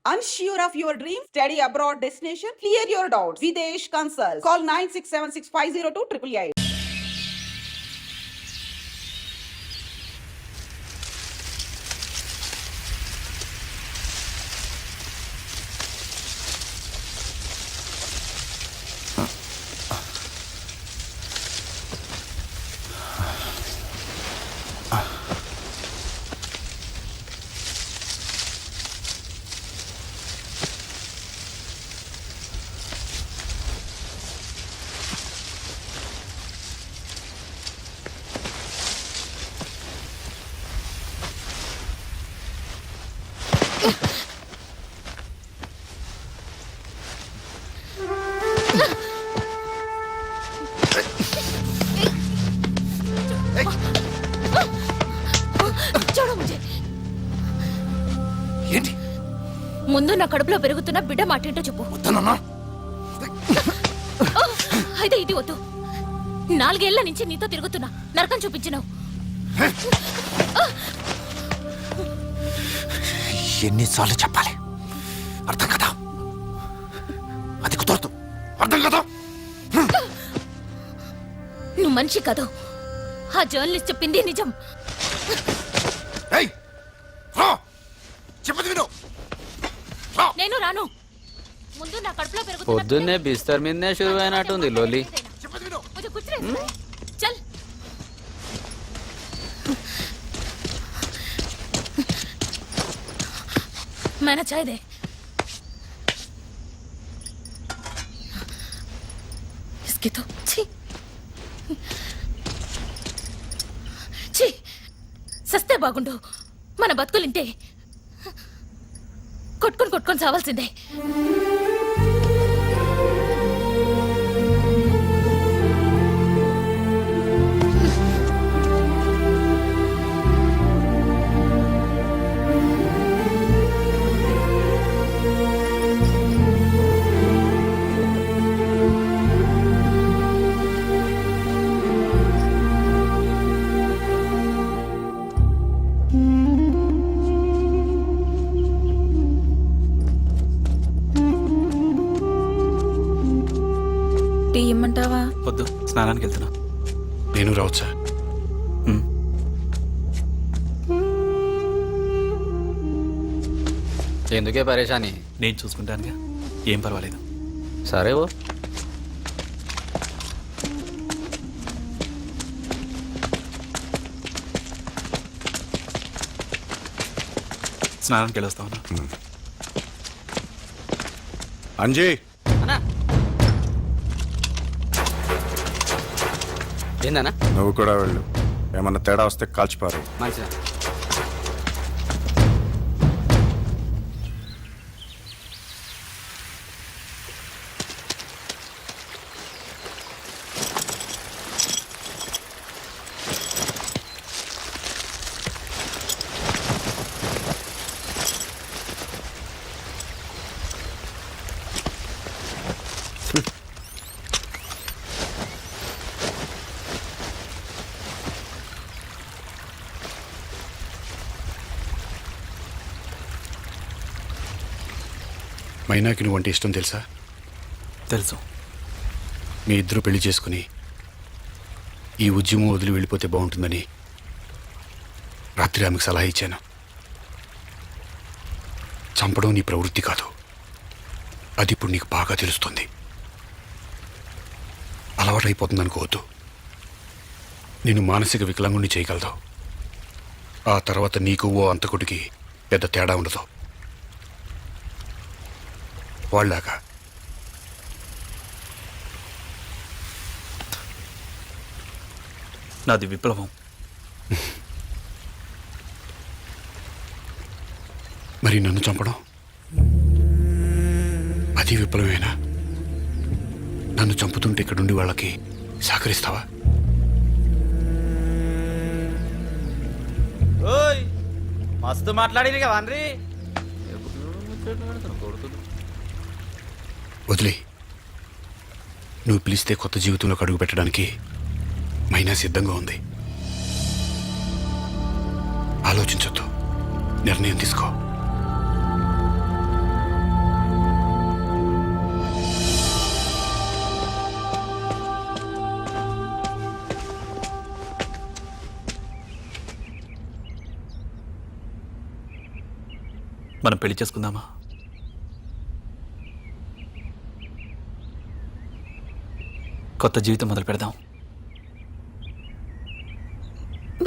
Unsure of your dream? Study abroad destination? Clear your doubts. Videsh Consult. Call 9676502888. ముందు నా కడుపులో పెరుగుతున్న బిడ్డ మాటేంటో చెప్పు. అయితే ఇది వద్దు. 4 ఏళ్ల నుంచి నీతో తిరుగుతున్నా, నరకం చూపించినావు. ఎన్నిసార్లు చెప్పాలి? అర్థం కదా? అది కుదరదు. అర్థం కదా? నువ్వు మనిషి కాదు. ఆ జర్నలిస్ట్ చెప్పింది నిజం. చెప్పదు విను. నేను రాను. ముందు నా కడుపులో పెరుగుతున్న పొద్దున్నే బిస్తర్ మీదనే షురు అయినట్టుంది లోలి. చల్. मैंने चाय दे. इसकी तो छी छी సస్తే బాగుండు. మన బతుకులింటే కొట్టుకొని చావాల్సిందే. ఇమ్మంటావా? వద్దు, స్నానానికి వెళ్తున్నా. నేను రావచ్చా? ఎందుకే పరేషాని? నేను చూసుకుంటానుగా, ఏం పర్వాలేదు. సరే ఓ. స్నానానికి వెళ్ళొస్తా ఉన్నా. అంజీ, ఏందన్నా? నువ్వు కూడా వెళ్ళు. ఏమన్నా తేడా వస్తే కాల్చిపారు. మంచిదా. మైనాకి నువ్వంటే ఇష్టం తెలుసా? తెలుసు. మీ ఇద్దరు పెళ్లి చేసుకుని ఈ ఉద్యమం వదిలి వెళ్ళిపోతే బాగుంటుందని రాత్రి ఆమెకు సలహా ఇచ్చాను. చంపడం నీ ప్రవృత్తి కాదు, అది ఇప్పుడు నీకు బాగా తెలుస్తుంది. అలవాటైపోతుంది అనుకోవద్దు. నేను మానసిక వికలాంగుణ్ణి చేయగలదు. ఆ తర్వాత నీకు ఓ అంతకుడికి పెద్ద తేడా ఉండదు. వాళ్ళలాగా. నాది విప్లవం. మరి నన్ను చంపడం అది విప్లవేనా? నన్ను చంపుతుంటే ఇక్కడుండి వాళ్ళకి సహకరిస్తావా? మస్తు మాట్లాడి కదా. వదిలే. నువ్వు పిలిస్తే కొత్త జీవితంలోకి అడుగు పెట్టడానికి మైనా సిద్ధంగా ఉంది. ఆలోచించొద్దు, నిర్ణయం తీసుకో. మనం పెళ్లి చేసుకుందామా? కొత్త జీవితం మొదలు పెడదాం.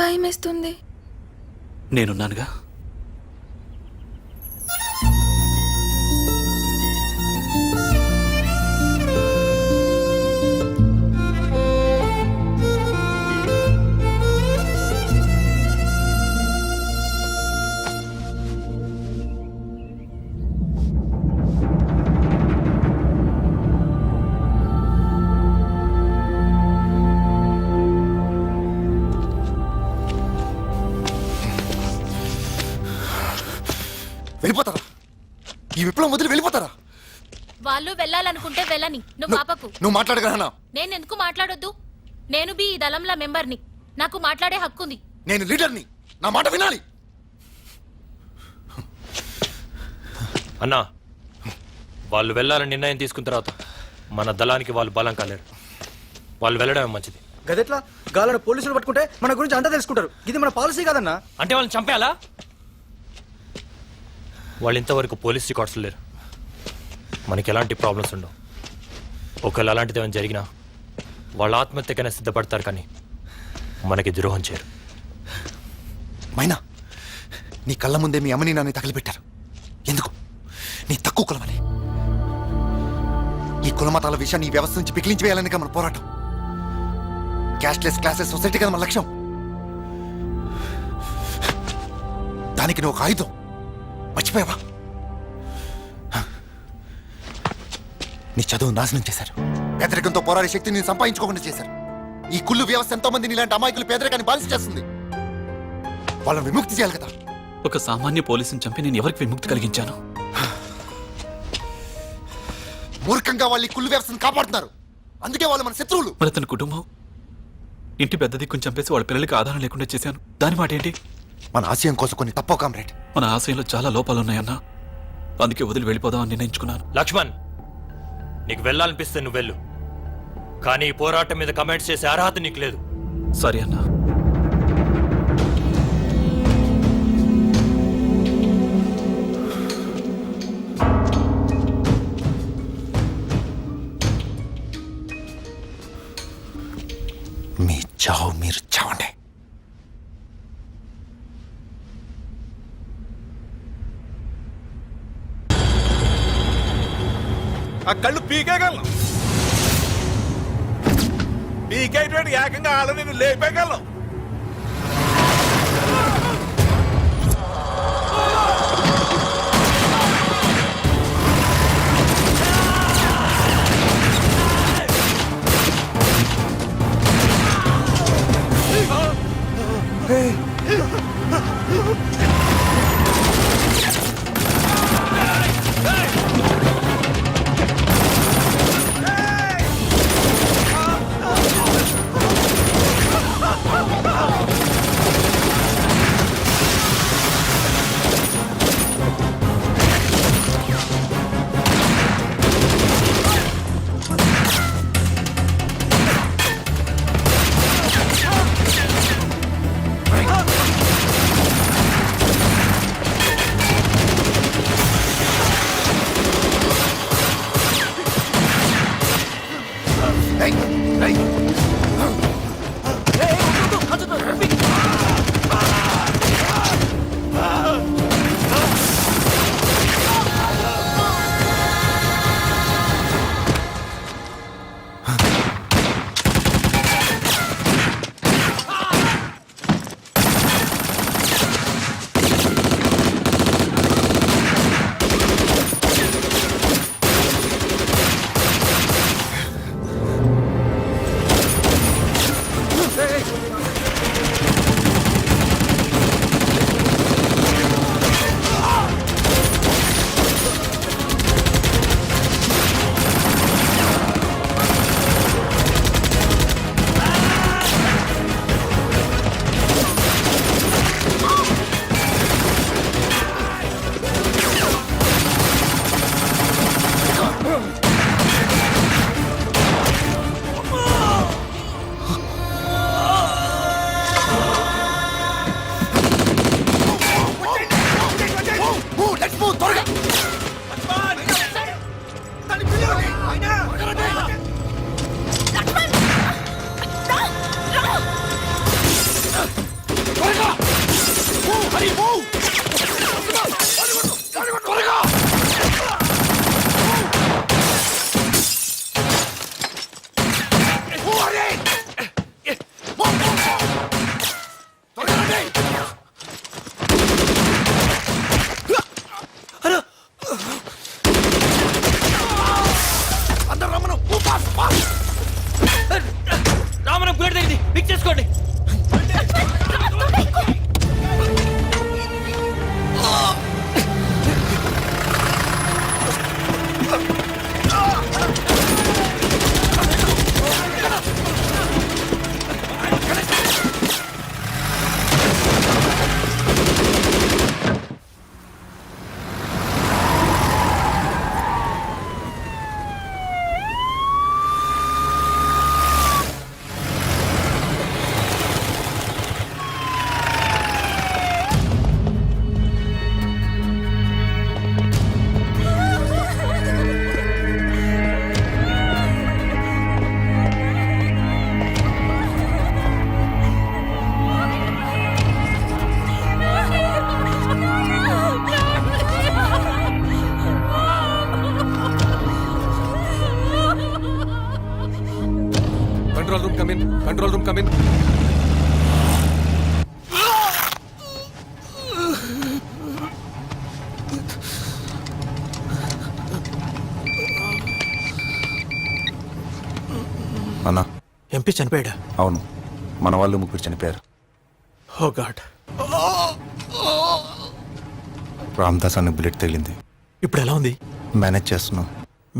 భయమేస్తుంది. నేనున్నానుగా. వెళ్ళిపోతారా? ఈ విప్లవం వదిలి వెళ్ళిపోతారా? వాళ్ళు వెళ్ళాలనుకుంటే వెళ్ళని. నువ్వు పాపకు. నువ్వు మాట్లాడగలనా? నేను ఎందుకు మాట్లాడొద్దు? నేను ఈ దళంల మెంబర్ని. నాకు మాట్లాడే హక్కు ఉంది. నేను లీడర్ని, నా మాట వినాలి. అన్నా, వాళ్ళు వెళ్ళాలని నిర్ణయం తీసుకున్న తర్వాత మన దళానికి వాళ్ళు బలం కాలేరు. వాళ్ళు వెళ్ళడమే మంచిది. గదెట్లా? గాలను పోలీసులు పట్టుకుంటే మన గురించి అంతా తెలుసుకుంటారు. ఇది మన పాలసీ కాదన్నా. అంటే వాళ్ళని చంపేయాలా? వాళ్ళు ఇంతవరకు పోలీస్ రికార్డ్స్ లేరు. మనకి ఎలాంటి ప్రాబ్లమ్స్ ఉండవు. ఒకవేళ అలాంటిది ఏమైనా జరిగినా వాళ్ళ ఆత్మహత్యకైనా సిద్ధపడతారు, కానీ మనకి ద్రోహం చేయరు. మైనా, నీ కళ్ళ ముందే మీ అమ్మని నాన్ని తగిలిపెట్టారు. ఎందుకు? నీ తక్కువ కులమని. ఈ కులమతాల విషయాన్ని ఈ వ్యవస్థ నుంచి పికిలించి వేయాలని మన పోరాటం. క్యాష్లెస్ క్లాసెస్ సొసైటీ కదా మన లక్ష్యం. దానికి నువ్వు ఒక ఆయుధం. మర్చిపోయావా? నీ చదువు నాశనం చేశారు. పేదరికంతో పోరాడే శక్తిని నేను సంపాదించుకోకుండా చేశారు. ఈ కుళ్ళు వ్యవస్థ ఎంతో మంది ఇలాంటి అమాయకులు పేదరికాన్ని బానిస చేస్తుంది. వాళ్ళని విముక్తి చేయాలి కదా. ఒక సామాన్య పోలీసుని చంపి నేను ఎవరికి విముక్తి కలిగించాను? మూర్ఖంగా వాళ్ళు ఈ కుళ్ళు వ్యవస్థను కాపాడుతున్నారు. అందుకే వాళ్ళు మన శత్రువులు. మరి తన కుటుంబం, ఇంటి పెద్ద దిక్కుని చంపేసి వాళ్ళ పిల్లలకి ఆధారం లేకుండా చేశాను. దాని మాట ఏంటి? మన ఆశయం కోసం కొన్ని తప్పో కామ్రేడ్. మన ఆశయంలో చాలా లోపాలున్నాయన్నా. అందుకే వదిలి వెళ్ళిపోదామని నిర్ణయించుకున్నాను. లక్ష్మణ్, నీకు వెళ్ళాలనిపిస్తే నువ్వు వెళ్ళు, కానీ ఈ పోరాటం మీద కమెంట్స్ చేసే అర్హత నీకు లేదు. సరే అన్నా. మీ చావు మీరు చావండి. ఆ కళ్ళు పీకేయగలను. పీకేటువంటి ఏకంగా వాళ్ళని నేను లేపేయగలను. Control room come in, control room come in. అన్నా ఎంపీ చనిపోయాడా? అవును, మన వాళ్ళు ముగ్గురు చనిపోయారు. ఓ గాడ్. రామ్దాస్ అనే బుల్లెట్ తగిలింది. ఇప్పుడు ఎలా ఉంది? మేనేజ్ చేస్తున్నాం.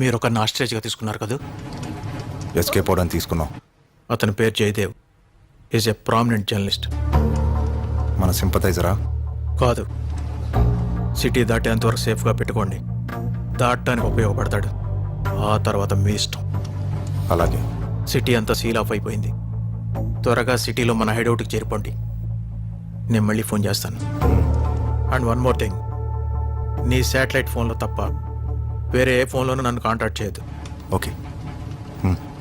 మీరు ఒక ఆస్ట్రేజ్గా తీసుకున్నారు కదా? ఎస్కేప్ అవడానికి తీసుకున్నాం. అతని పేరు Jayadev. Is a prominent journalist. మన సింపథైజరా? కాదు, సిటీ దాటేంతవరకు సేఫ్గా పెట్టుకోండి. దాటడానికి ఉపయోగపడతాడు. ఆ తర్వాత మీ ఇష్టం. అలాగే. సిటీ అంతా సీల్ ఆఫ్ అయిపోయింది. త్వరగా సిటీలో మన హైడౌట్కి చేరిపోండి. నేను మళ్ళీ ఫోన్ చేస్తాను. అండ్ వన్ మోర్ థింగ్, నీ శాటిలైట్ ఫోన్లో తప్ప వేరే ఏ ఫోన్లోనూ నన్ను కాంటాక్ట్ చేయొద్దు. ఓకే.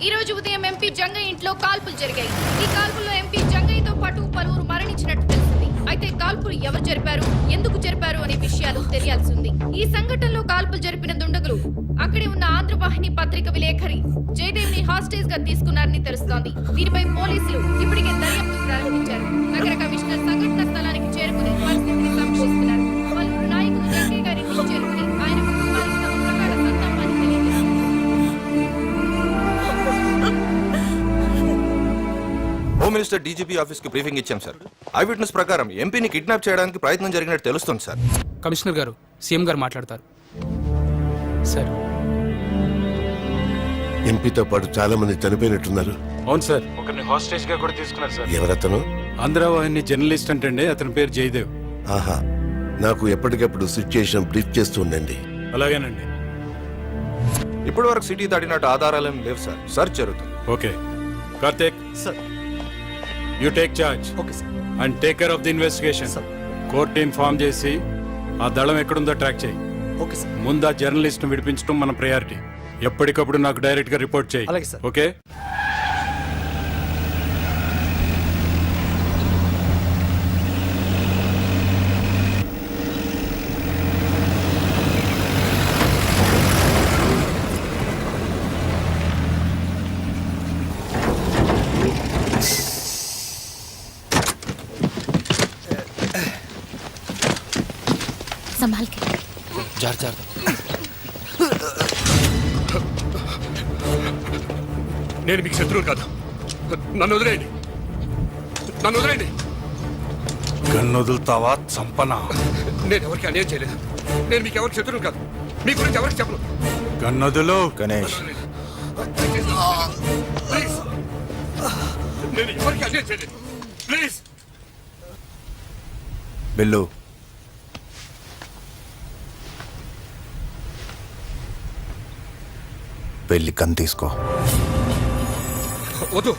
ఈ రోజు ఉదయం ఎంపీ జంగయ్య ఇంట్లో కాల్పులు జరిగాయి. ఈ కాల్పుల్లో ఎంపీ జంగయ్యతో పాటు పలువురు మరణించినట్టు తెలిసింది. అయితే కాల్పులు ఎవరు జరిపారు, ఎందుకు జరిపారు అనే విషయాలు తెలియాల్సి ఉంది. ఈ సంఘటనలో కాల్పులు జరిపిన దుండగులు అక్కడే ఉన్న ఆంధ్రవాహిని పత్రిక విలేఖరి జయదేవ్ ని హాస్టేజ్ గా తీసుకున్నారని తెలుస్తోంది. దీనిపై పోలీసులు ఇప్పటికే దర్యాప్తు ప్రారంభించారు. నగర కమిషనర్ సంఘటన స్థలానికి చేరుకుని పరిస్థితిని సమీక్షిస్తున్నారు. పలువురు నాయకులు జంగయ్య గారి ఇంటికి చేరుకుని ఆయన కుటుంబానికి తమ ప్రగాఢ సంతాపాన్ని తెలియజేశారు. హోమ్ మినిస్టర్ డీజీపీ ఆఫీస్ కి బ్రీఫింగ్ ఇచ్చాం సార్. ఐ విట్నెస్ ప్రకారం ఎంపీని కిడ్నాప్ చేయడానికి ప్రయత్నం జరిగినట్టు తెలుస్తుంది సార్. కమిషనర్ గారు, సీఎం గారు మాట్లాడతారు. సార్, ఎంపీతో పాటు చాలా మంది చనిపోయినట్టున్నారు. అవును సార్, ఒకరిని హాస్టేజ్ గా కూడా తీసుకున్నారు సార్. ఎవరతను? ఆంధ్రవాహిని జర్నలిస్ట్ అంటే అతని పేరు జయదేవ్. ఆహా, నాకు ఎప్పటికప్పుడు సిచ్యుయేషన్ బ్రీఫ్ చేస్తూ ఉండండి. అలాగేనండి. ఇప్పటి వరకు సిటీ దాటినట్టు ఆధారాలేం లేవు సార్. సర్చ్ జరుగుతుంది. Okay. Karthik sir. You take charge okay sir. And take care of the investigation. Court inform చేసి ఆ దళం ఎక్కడుందో ట్రాక్ చేయి. Okay sir. ముందు ఆ జర్నలిస్ట్ ను విడిపించడం మన ప్రయారిటీ. ఎప్పటికప్పుడు నాకు డైరెక్ట్ గా రిపోర్ట్ చేయి. అలాగే సార్. ఓకే. संभाल के। జార్ జార్. నేను మీకు శత్రువు కాదు. నన్ను వదిలేయండి. నన్ను వదిలేయండి. గన్ను వదులుతావా చంపనా? నేను ఎవరికి అన్యాయం చేయలేదు. నేను మీకు ఎవరికి శత్రువు కాదు. మీ గురించి ఎవరికి చెప్పను. గన్నదులు గణేష్, ప్లీజ్, నేను ఎవరికి అన్యాయం చేయలేదు. ప్లీజ్. బిల్లు. వెళ్ళి గన్ తీసుకో. వద్దు.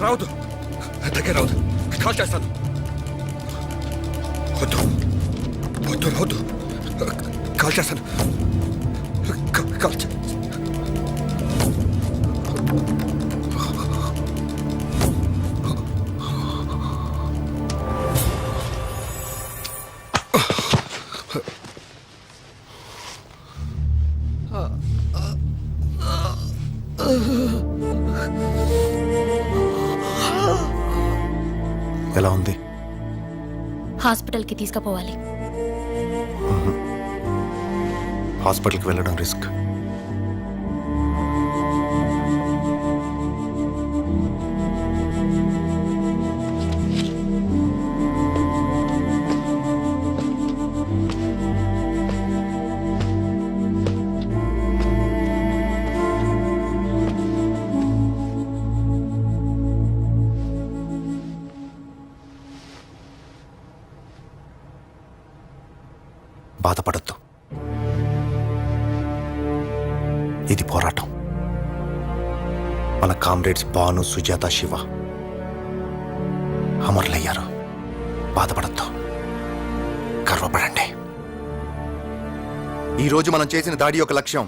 రావద్దు. దగ్గర రావద్దు. కాల్ చేస్తాను. వద్దు వద్దు రావద్దు. కాల్ చేస్తాను. కాల్ చే ఎలా ఉంది? హాస్పిటల్కి తీసుకుపోవాలి. హాస్పిటల్కి వెళ్ళడం రిస్క్. బాధపడద్దు. ఇది పోరాటం. మన కామ్రేడ్స్ భాను, సుజాత, శివ అమరులయ్యారు. బాధపడద్దు, గర్వపడండి. ఈరోజు మనం చేసిన దాడి యొక్క లక్ష్యం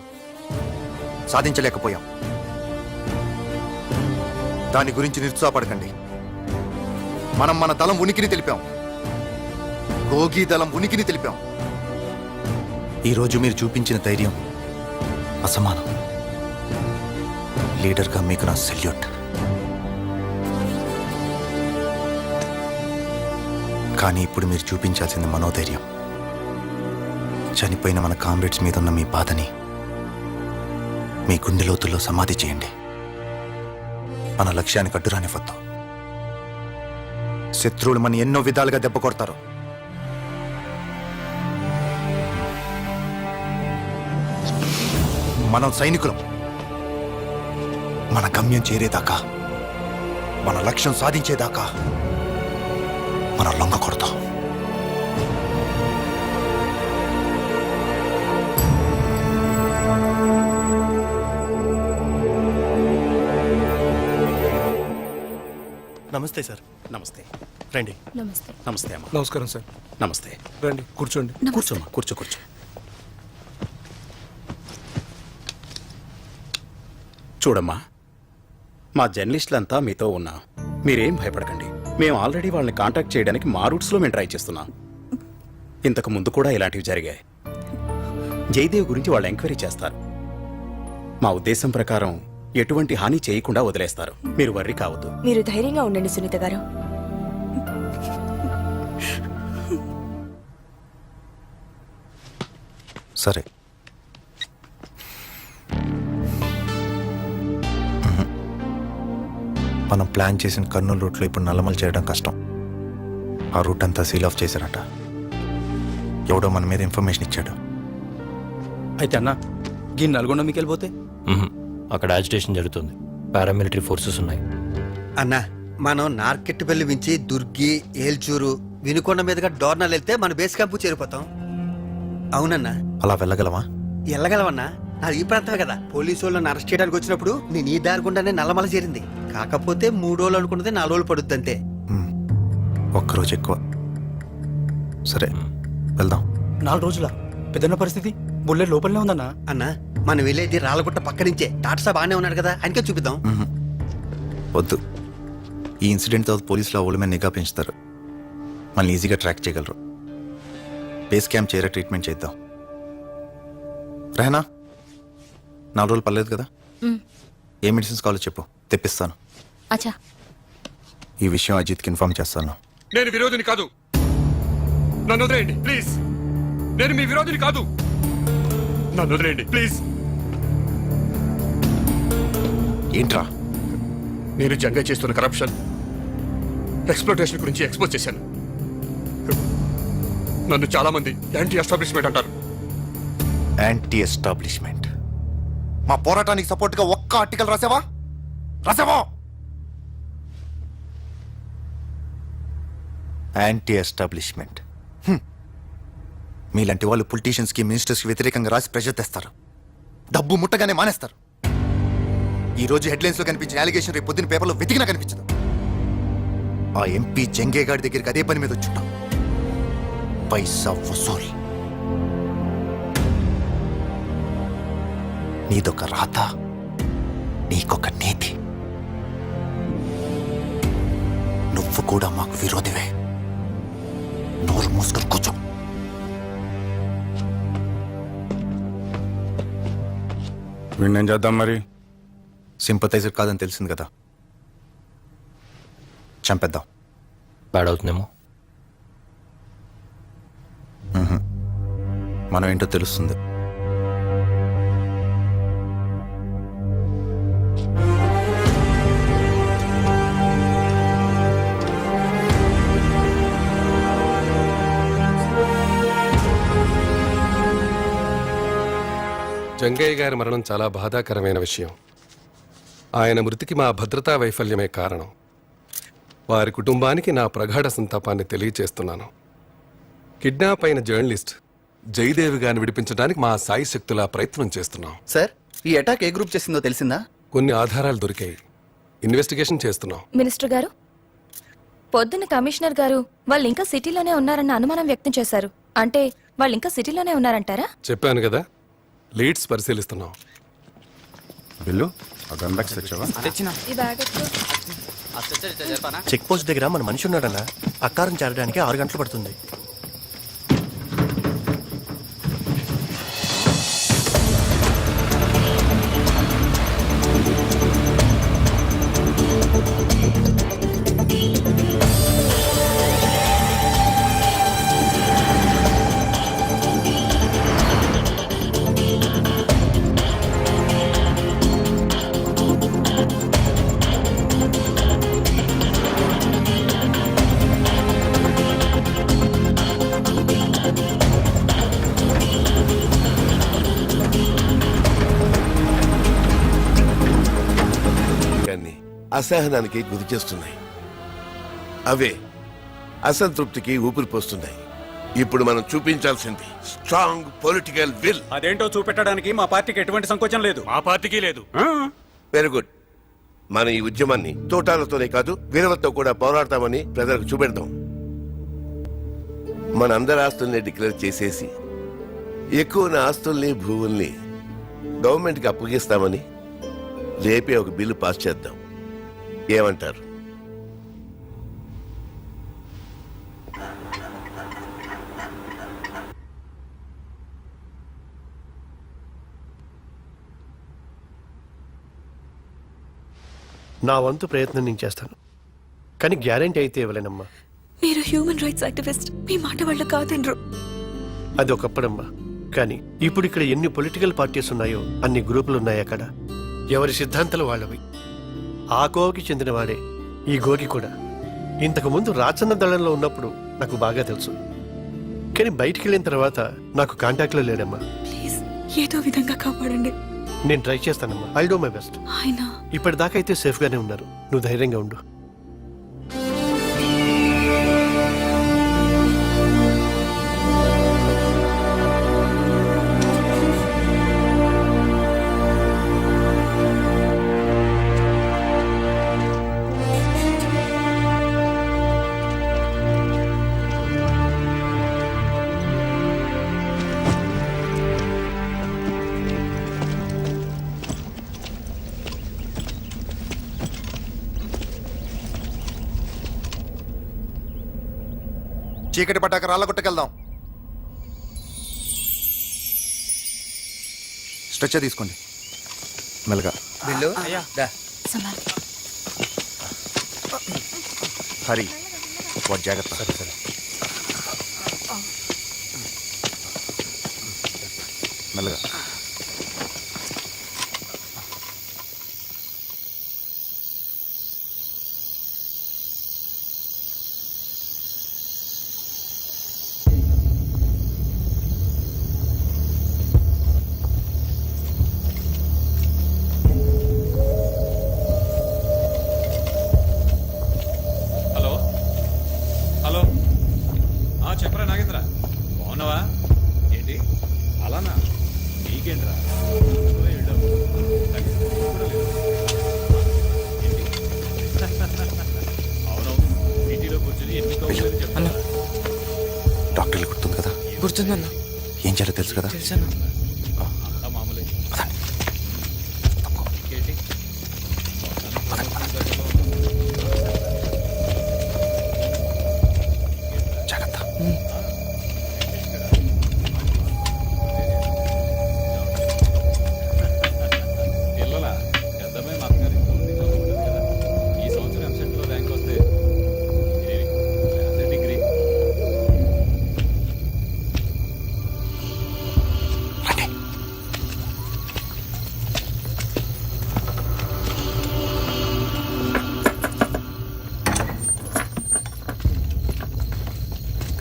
సాధించలేకపోయాం. దాని గురించి నిరుత్సాహపడకండి. మనం మన దళం ఉనికిని తెలిపాం. భోగి దళం ఉనికిని తెలిపాం. ఈరోజు మీరు చూపించిన ధైర్యం అసమానం. లీడర్గా మీకు నా సెల్యూట్. కానీ ఇప్పుడు మీరు చూపించాల్సింది మనోధైర్యం. చనిపోయిన మన కామ్రేడ్స్ మీద ఉన్న మీ బాధని మీ గుండె లోతుల్లో సమాధి చేయండి. మన లక్ష్యానికి అడ్డురానివ్వద్దు. శత్రువులు మన ఎన్నో విధాలుగా దెబ్బ కొడతారు. మనం సైనికులం. మన గమ్యం చేరేదాకా, మన లక్ష్యం సాధించేదాకా మనం లొంగకూడదు. నమస్తే సార్. నమస్తే. రండి. నమస్తే. నమస్తే అమ్మా. నమస్కారం సార్. నమస్తే. రండి కూర్చోండి. కూర్చోమ్మా, కూర్చో. చూడమ్మా, మా జర్నలిస్టులంతా మీతో ఉన్నా. మీరేం భయపడకండి. మేము ఆల్రెడీ వాళ్ళని కాంటాక్ట్ చేయడానికి మా రూట్స్లో మేము ట్రై చేస్తున్నాం. ఇంతకు ముందు కూడా ఇలాంటివి జరిగాయి. జయదేవ్ గురించి వాళ్ళు ఎంక్వైరీ చేస్తారు. మా ఉద్దేశం ప్రకారం ఎటువంటి హాని చేయకుండా వదిలేస్తారు. మీరు వర్రీ కావద్దు. మీరు ధైర్యంగా ఉండండి సునీత గారు. సరే. మనం ప్లాన్ చేసిన కర్నూలు రూట్లో ఇప్పుడు నల్లమల చేయడం కష్టం. ఆ రూట్ అంతా సీల్ ఆఫ్ చేశారట. ఎవడో మన మీద ఇన్ఫర్మేషన్ ఇచ్చాడు. అయితే అన్న ఈ నల్గొండ మీకు వెళ్ళిపోతే అక్కడ యాజిటేషన్ జరుగుతుంది. పారామిలిటరీ ఫోర్సెస్ ఉన్నాయి. అన్నా, మనం నార్కెట్పల్లి నుంచి దుర్గి, ఏల్చూరు, వినుకొండ మీదుగా డోర్నాలు వెళ్తే మన బేస్ క్యాంపు చేరిపోతాం. అవునన్నా. అలా వెళ్ళగలమా? వెళ్ళగలవన్నా. నాది ఈ ప్రాంతమే కదా. పోలీసు వాళ్ళని అరెస్ట్ చేయడానికి వచ్చినప్పుడు నేను ఈ దారి గుండానే నల్లమల చేరింది. కాకపోతే 3 రోజులు అనుకున్నది 4 రోజులు పడుద్ది అంతే. ఒక్కరోజు ఎక్కువ. సరే వెళ్దాం. 4 రోజుల పెద్దన్న పరిస్థితి బుల్లెట్ లోపలనే ఉందన్నా. అన్నా, మనం వెళ్ళేది రాళ్ళగుట్ట పక్క నుంచే. టాటా బాగానే ఉన్నాడు కదా, ఆయనకే చూపిద్దాం. వద్దు. ఈ ఇన్సిడెంట్ తర్వాత పోలీసులు ఆ ఊళ్ళ మీద నిఘా పెంచుతారు. మనల్ని ఈజీగా ట్రాక్ చేయగలరు. బేస్ క్యాంప్ చేరే ట్రీట్మెంట్ చేద్దాం. రెహనా, 4 రోజులు పర్లేదు కదా? ఏ మెడిసిన్స్ కావాలో చెప్పు, తెప్పిస్తాను. అచ్చా. ఈ విషయం అజిత్కి ఇన్ఫార్మ్ చేస్తాను. నేను విరోధిని కాదు. నన్ను వదిలేయండి ప్లీజ్. నేను మీ విరోధిని కాదు. నన్ను వదిలేయండి ప్లీజ్. ఏంట్రా? నేను జంగ చేస్తున్న కరప్షన్, ఎక్స్ప్లోటేషన్ గురించి ఎక్స్పోజ్ చేశాను. నన్ను చాలా మంది యాంటీ ఎస్టాబ్లిష్మెంట్ అంటారు. Anti establishment? మా పోరాటానికి సపోర్ట్ గా ఒక్క ఆర్టికల్ రాసావా? Anti establishment. మీలాంటి వాళ్ళు పొలిటీషియన్స్కి, మినిస్టర్స్కి వ్యతిరేకంగా రాసి ప్రెషర్ తెస్తారు. డబ్బు ముట్టగానే మానేస్తారు. ఈ రోజు హెడ్లైన్స్లో కనిపించిన అలిగేషన్ రేపు పొద్దున్న పేపర్లో వెతికినా కనిపించదు. ఆ ఎంపీ జంగే గారి దగ్గరికి అదే పని మీద వచ్చుంటాం. పైసా వసూల్. నీదొక రాత, నీకొక నీతి. నువ్వు కూడా మాకు విరోధివే. నోరు మూసుకొని కూర్చో. వీణేం చేద్దాం మరి? సింపథైజర్ కాదని తెలిసింది కదా, చంపేద్దాం. బ్యాడ్ అవుతుందేమో. మనం ఏంటో తెలుస్తుంది. జంగయ్య గారి మరణం చాలా బాధాకరమైన విషయం. ఆయన మృతికి మా భద్రతా వైఫల్యమే కారణం. వారి కుటుంబానికి నా ప్రగాఢ సంతాపాన్ని తెలియచేస్తున్నాను. కిడ్నాప్ అయిన జర్నలిస్ట్ జయదేవి గారిని విడిపించడానికి మా సాయి శక్తులా ప్రయత్నం చేస్తున్నాం. సార్, ఈ అటాక్ ఏ గ్రూప్ చేసిందో తెలిసిందా? కొన్ని ఆధారాలు దొరికాయి. ఇన్వెస్టిగేషన్ చేస్తున్నాం. మినిస్టర్ గారు, పొద్దున్న కమిషనర్ గారు వాళ్ళు ఇంకా సిటీలోనే ఉన్నారన్న అనుమానం వ్యక్తం చేశారు. అంటే వాళ్ళు ఇంకా సిటీలోనే ఉన్నారంటారా? చెప్పాను కదా, లీడ్స్ పరిశీలిస్తున్నాం. బిల్లు ఈ బ్యాగ్ ఎత్తు. చెక్ పోస్ట్ దగ్గర మన మనిషి ఉన్నాడన్నా. అక్కారం చేరడానికి 6 గంటలు పడుతుంది. అసహనానికి గురి చేస్తున్నాయి. అవే అసంతృప్తికి ఊపిరి పోస్తున్నాయి. ఇప్పుడు మనం చూపించాల్సింది స్ట్రాంగ్ పొలిటికల్ విల్. అదేంటో చూపెట్టడానికి మా పార్టీకి ఎటువంటి సంకోచం లేదు. మా పార్టీకి లేదు. Very good. మన ఈ ఉద్యమాన్ని తోటాలతోనే కాదు వీరవతో కూడా పోరాడతామని ప్రజలకు చూపెడతాం. మన అందరి ఆస్తుల్ని డిక్లేర్ చేసేసి ఎక్కువ ఆస్తుల్ని భూముల్ని గవర్నమెంట్కి అప్పగిస్తామని రేపే ఒక బిల్లు పాస్ చేద్దాం. ఏమంటారు? నా వంతు ప్రయత్నం నేను చేస్తాను, కానీ గ్యారెంటీ అయితే ఇవ్వలేనమ్మా. మీరు హ్యూమన్ రైట్స్ యాక్టివిస్ట్, మీ మాట వాళ్ళు కాదనరు. అది ఒకప్పుడమ్మా, కానీ ఇప్పుడు ఇక్కడ ఎన్ని పొలిటికల్ పార్టీస్ ఉన్నాయో అన్ని గ్రూపులు ఉన్నాయి. అక్కడ ఎవరి సిద్ధాంతాలు వాళ్ళవి. ఆ కోవకి చెందినవాడే ఈ గోగి కూడా. ఇంతకు ముందు రాచన్న దళంలో ఉన్నప్పుడు నాకు బాగా తెలుసు, కానీ బయటికి వెళ్ళిన తర్వాత నాకు కాంటాక్ట్లో లేడమ్మా. ప్లీజ్ ఏదో విధంగా కాపాడండి. నేను ట్రై చేస్తానమ్మా. I do my best. ఆయన ఇప్పటిదాకా అయితే సేఫ్గానే ఉన్నారు. నువ్వు ధైర్యంగా ఉండు. చీకటి పట్టాక రాళ్ళ గుట్టకెళ్దాం. స్ట్రెచ్చర్ తీసుకోండి మెల్లగా. బిల్లు దా. హరి వాడు జాగ్రత్త. సరే సరే. మెల్లగా. హలో హలో, చెప్పరా నాగేంద్ర, బాగున్నావా? ఏంటి అలానా? నీకేంట్రా? అవునవును, సిటీలో కూర్చొని ఎన్ని కౌంటర్లు చెప్తున్నా. డాక్టర్లు గుర్తుంది కదా? గుర్తుందన్న. ఏం చేయాలో తెలుసు కదా? అంతా మామూలే. ఇంకేంటి? జాగ్రత్త. పిల్లలా పెద్దమే మా అత్తగారి ఇంట్లో ఉంది, చదువుకుంటుంది కదా. ఈ సంవత్సరం ఎంసెట్లో ర్యాంక్ వస్తే డిగ్రీ.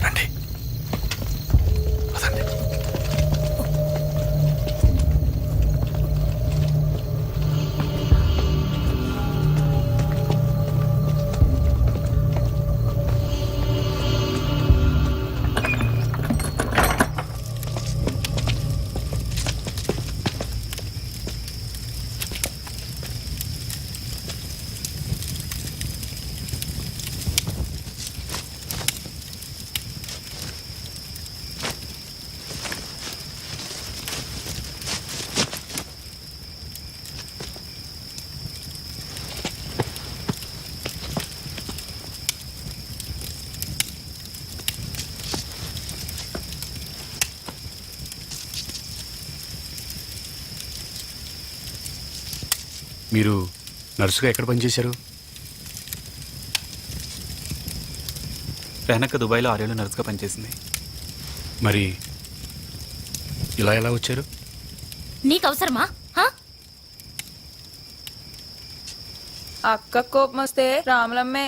రండి. పదండి. మీరు నర్సుగా ఎక్కడ పనిచేశారు? వెనక దుబాయ్లో 6 ఏళ్ళు నర్సుగా పనిచేసింది. మరి ఇలా ఎలా వచ్చారు? నీకు అవసరమా? అక్క కోపం వస్తే రాములమ్మే.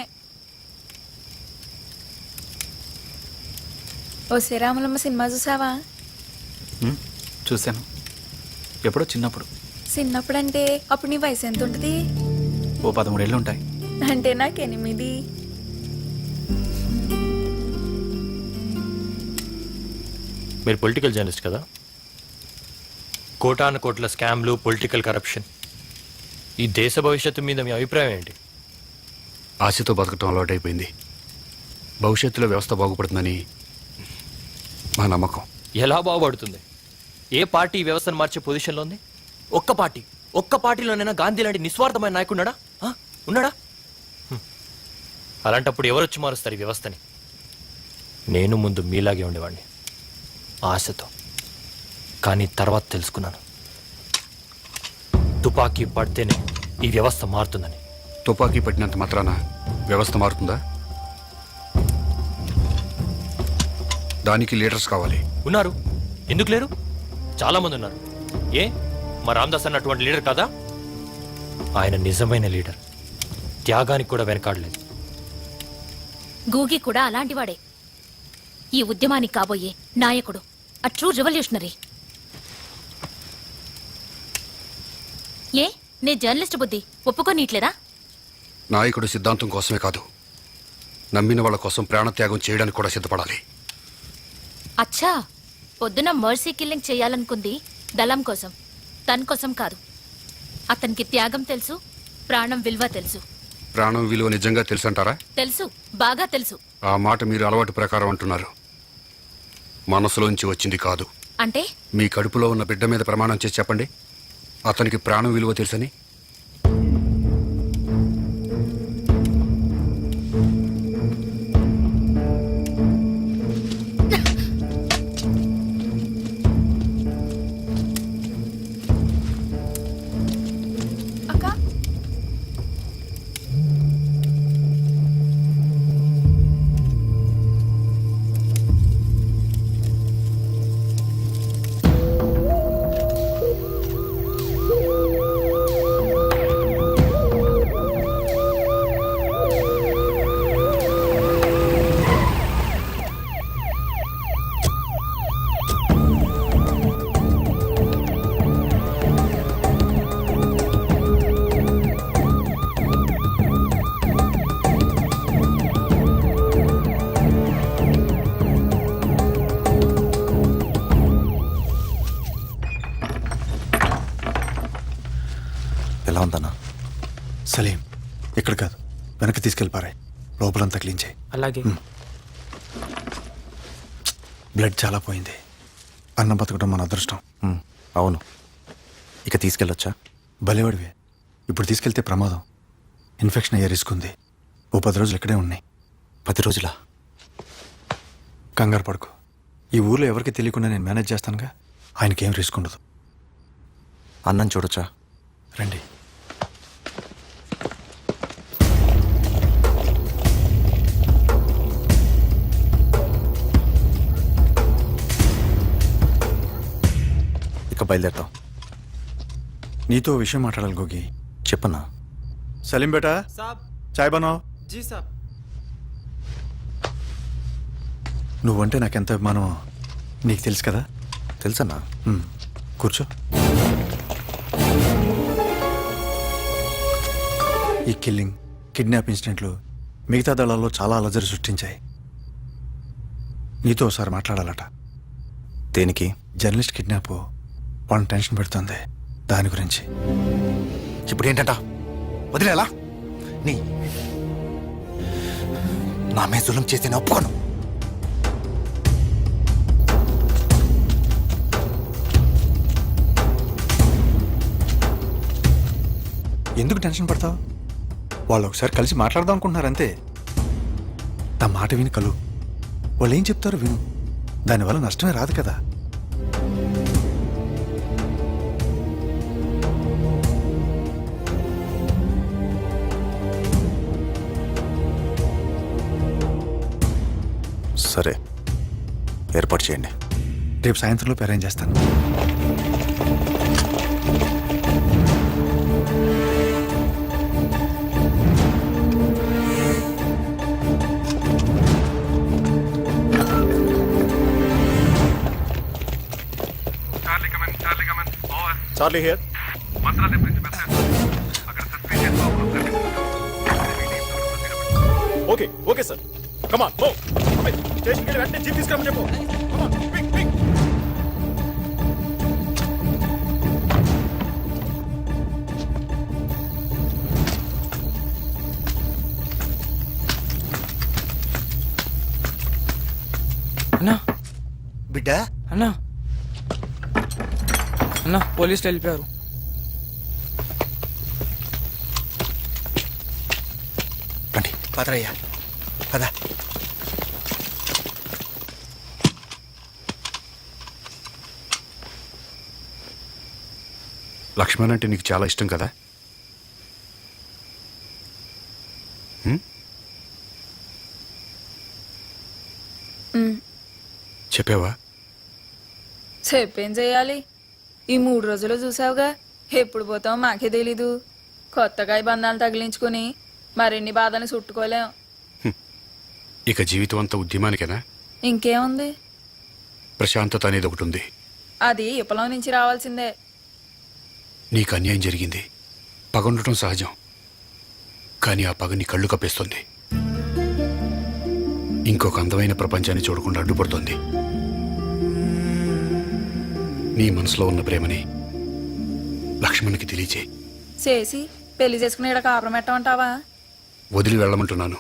ఓ శ్రీరాములమ్మ సినిమా చూసావా? చూశాను, ఎప్పుడో చిన్నప్పుడు. చిన్నప్పుడు అంటే అప్పుడు నీ వయసు ఎంత ఉంటుంది? ఓ 13 ఏళ్ళు ఉంటాయి. అంటే నాకు 8. మీరు పొలిటికల్ జర్నలిస్ట్ కదా? కోటాను కోట్ల స్కామ్లు, పొలిటికల్ కరప్షన్, ఈ దేశ భవిష్యత్తు మీద మీ అభిప్రాయం ఏంటి? ఆశతో బతకటం అలవాటైపోయింది. భవిష్యత్తులో వ్యవస్థ బాగుపడుతుందని మా నమ్మకం. ఎలా బాగుపడుతుంది? ఏ పార్టీ ఈ వ్యవస్థను మార్చే పొజిషన్లో ఉంది? ఒక్క పార్టీలోనైనా గాంధీ లాంటి నిస్వార్థమైన నాయకున్నాడా? ఉన్నాడా? అలాంటప్పుడు ఎవరు వచ్చి మారుస్తారు ఈ వ్యవస్థని? నేను ముందు మీలాగే ఉండేవాడిని, ఆశతో. కానీ తర్వాత తెలుసుకున్నాను, తుపాకీ పడితేనే ఈ వ్యవస్థ మారుతుందని. తుపాకీ పట్టినంత మాత్రాన వ్యవస్థ మారుతుందా? దానికి లీడర్స్ కావాలి. ఉన్నారు, ఎందుకు లేరు? చాలా మంది ఉన్నారు. ఏ మా రామదాస్ అన్న అటువంటి లీడర్ కాదా? ఆయన నిజమైన లీడర్, త్యాగానికి కూడా వెనకాడలేదు. గూగి కూడా అలాంటివాడే, ఈ ఉద్యమానికి కాబోయే నాయకుడు, ఆ ట్రూ రెవల్యూషనరీ. ఏ నే జర్నలిస్ట్ బుద్ధి ఒప్పుకోనీట్లేదా? నాయకుడు సిద్ధాంతం కోసమే కాదు, నమ్మిన వాళ్ళ కోసం ప్రాణత్యాగం చేయడానికి కూడా సిద్ధపడాలి. అచ్చా, పొద్దున మర్సీ కిల్లింగ్ చేయాలనుకుంది దళం కోసం, తన కోసం కాదు. అతనికి త్యాగం తెలుసు, ప్రాణం విలువ తెలుసు. ప్రాణం విలువ నిజంగా తెలుసంటారా? తెలుసు, బాగా తెలుసు. ఆ మాట మీరు అలవాటు ప్రకారం అంటున్నారు, మనసులోంచి వచ్చింది కాదు. అంటే మీ కడుపులో ఉన్న బిడ్డ మీద ప్రమాణం చేసి చెప్పండి, అతనికి ప్రాణం విలువ తెలుసని. అక్క, ఎలా ఉందన్నా? సలీం, ఇక్కడ కాదు, వెనక్కి తీసుకెళ్ళిపారాయి. లోపలంతా క్లీన్ చేయి. అలాగే. బ్లడ్ చాలా పోయింది. అన్నం బతకడం మన అదృష్టం. అవును, ఇక తీసుకెళ్ళొచ్చా? భలేవాడివే, ఇప్పుడు తీసుకెళ్తే ప్రమాదం. ఇన్ఫెక్షన్ అయ్యే రిస్క్ ఉంది. ఓ 10 రోజులు ఇక్కడే ఉన్నాయి. 10 రోజులా? కంగారు పడుకో, ఈ ఊర్లో ఎవరికి తెలియకుండా నేను మేనేజ్ చేస్తానుగా. ఆయనకేం రిస్క్ ఉండదు. అన్నం చూడొచ్చా? రండి. ఇక బయలుదేరుతాం. నీతో ఓ విషయం మాట్లాడాలి గోగి. చెప్పన్నా. సలీం బేటా, చాయ్ బనావ్. జీ సాబ్. నువ్వంటే నాకెంత అభిమానమో నీకు తెలుసు కదా. తెలుసన్నా. కూర్చో. ఈ కిల్లింగ్, కిడ్నాప్ ఇన్సిడెంట్లు మిగతా దళాల్లో చాలా అలజడి సృష్టించాయి. నీతో ఒకసారి మాట్లాడాలట. దేనికి? జర్నలిస్ట్ కిడ్నాప్ వాళ్ళని టెన్షన్ పెడుతుంది, దాని గురించి. ఇప్పుడు ఏంటంట? వదిలేలా? నీ నా మీద జులుం చేసి నేను ఒప్పుకోను. ఎందుకు టెన్షన్ పడతావు? వాళ్ళు ఒకసారి కలిసి మాట్లాడదాం అనుకుంటున్నారు అంతే. నా మాట విని కలు. వాళ్ళు ఏం చెప్తారో విను. దానివల్ల నష్టమే రాదు కదా. సరే, ఏర్పాటు చేయండి. రేపు సాయంత్రంలోపు అరేంజ్ చేస్తాను. Charlie here. మంత్రాలయం నుంచి మెసేజ్. అక్కడ సస్పెండ్ చేసుకోవాలి. Okay okay sir come on స్టేషన్కి వెళ్ళి వెంటనే జీప్ తీసుకురమ్మని చెప్పు Come on, quick, quick. అన్నా బిడ్డ అన్నా అన్నా పోలీసులు వెళ్ళిపోయారు. పదరయ్యా పద. లక్ష్మణ్ అంటే నీకు చాలా ఇష్టం కదా చెప్పావా చెప్పేం చెయ్యాలి? ఈ 3 రోజులు చూసావుగా, ఎప్పుడు పోతావు మాకే తెలీదు. కొత్తగా ఈ బంధాలు తగిలించుకుని మరిన్ని బాధల్ని చుట్టుకోలేం. ఇక జీవితం అంతా ఉద్యమానికేనా? ఇంకేముంది, ప్రశాంతత అనేది ఒకటి ఉంది. అది విప్లవం నుంచి రావాల్సిందే. నీకు అన్యాయం జరిగింది, పగ ఉండటం సహజం. కానీ ఆ పగ నీ కళ్ళు కప్పేస్తుంది, ఇంకొక అందమైన ప్రపంచాన్ని చూడకుండా అడ్డుపడుతుంది. నీ మనసులో ఉన్న ప్రేమని లక్ష్మణ్కి తెలియచేయి. చేసి పెళ్లి చేసుకుని ఇక్కడ కాపురం పెట్టమంటావా? వదిలి వెళ్ళమంటున్నాను.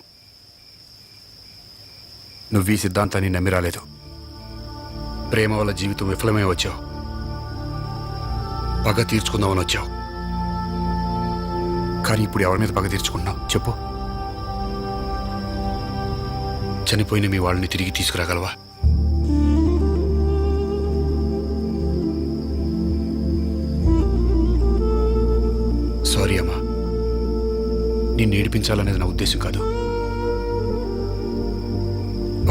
నువ్వు ఈ సిద్ధాంతాన్ని నమ్మి రాలేదు. ప్రేమ వల్ల జీవితం విఫలమే వచ్చావు. పగ తీర్చుకుందామని వచ్చావు. కానీ ఇప్పుడు ఎవరి మీద పగ తీర్చుకుంటున్నావు చెప్పు? చనిపోయిన మీ వాళ్ళని తిరిగి తీసుకురాగలవా? సారీ అమ్మా, నిన్ను ఏడిపించాలనేది నా ఉద్దేశం కాదు.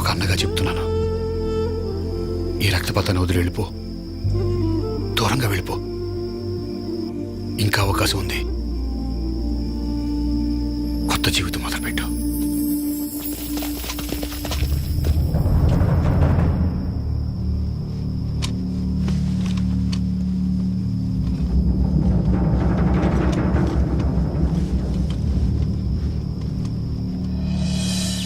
ఒక అన్నగా చెప్తున్నాను, ఈ రక్తపాతాన్ని వదిలి వెళ్ళిపో, దూరంగా వెళ్ళిపో. ఇంకా అవకాశం ఉంది, కొత్త జీవితం మొదలుపెట్టు.